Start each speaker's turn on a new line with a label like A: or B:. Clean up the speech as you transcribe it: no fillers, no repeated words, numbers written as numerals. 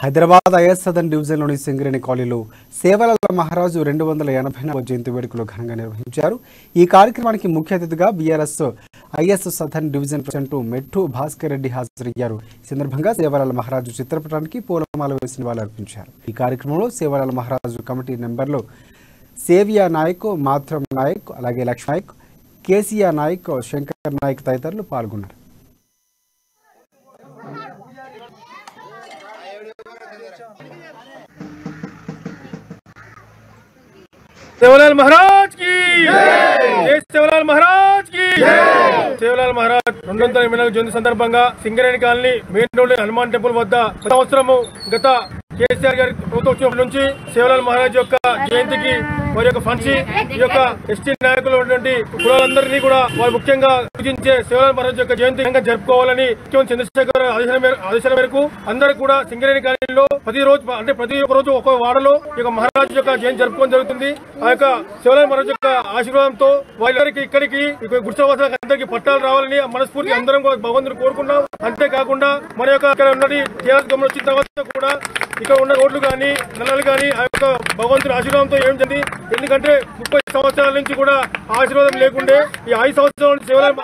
A: Hyderabad is Sadan డివిజన్లోని సింగరేణి కాలనీలో సేవలాల్ మహారాజు 284వ జయంతి వేడుకలు ఘనంగా నిర్వహించారు. ఈ కార్యక్రమానికి ముఖ్య అతిథిగా BRS is Sadan division president మెట్టు భాస్కర్ రెడ్డి హాజరయ్యారు. ఈ సందర్భంగా సేవలాల్ మహారాజు చిత్రపటానికి పూలమాల వేసి నివాళులర్పించారు. ఈ కార్యక్రమంలో సేవలాల్ మహారాజు కమిటీ మెంబర్లు సేవియా నాయక్, మాత్రం నాయక్, అలాగే లక్ష్మణ్ నాయక్, కేసీఆ నాయక్, శంకర్ నాయక్ తదితరులు పాల్గొన్నారు.
B: सेवालाल महाराज की जय, सेवालाल महाराज की जय। सेवालाल महाराज 284వ జయంతి సందర్భంగా Singareni colony main road Hanuman temple వద్ద సంవత్సరము గత కేసీఆర్ గారి ప్రభుత్వం నుంచి సేవాలాల్ మహారాజ్ యొక్క జయంతికి వారి యొక్క ఫండ్స్ ఈ యొక్క ఎస్టీ నాయకులు ఉన్నటువంటి కులాలందరినీ కూడా వారు ముఖ్యంగా పూజించే సేవాలాల్ మహారాజ్ యొక్క జయంతి జరుపుకోవాలని ముఖ్యమంత్రి చంద్రశేఖర్ ఆదేశాల మేరకు అందరూ కూడా సింగరేణి కాలనీలో ప్రతి ఒక్క రోజు ఒక్కొక్క వాడలో ఈ యొక్క మహారాజ్ యొక్క జయంతి జరుపుకోవడం జరుగుతుంది. ఆ యొక్క సేవాలాల్ మహారాజ్ యొక్క ఆశీర్వాదంతో వాళ్ళకి ఇక్కడికి గుడిసెవాసులకు అందరికీ పట్టాలు రావాలని మనస్ఫూర్తి అందరం భగవంతుని కోరుకున్నాం. అంతేకాకుండా మన యొక్క ఇక్కడ ఉన్నది టీఆర్ఎస్ గవర్నమెంట్ వచ్చిన తర్వాత కూడా ఇక్కడ ఉన్న రోడ్లు కానీ నల్లలు కానీ ఆ యొక్క భగవంతుని ఆశీర్వాదంతో ఏం జరిగింది. ఎందుకంటే 30 సంవత్సరాల నుంచి కూడా ఆశీర్వాదం లేకుండే ఈ 5 సంవత్సరాల సేవలాల్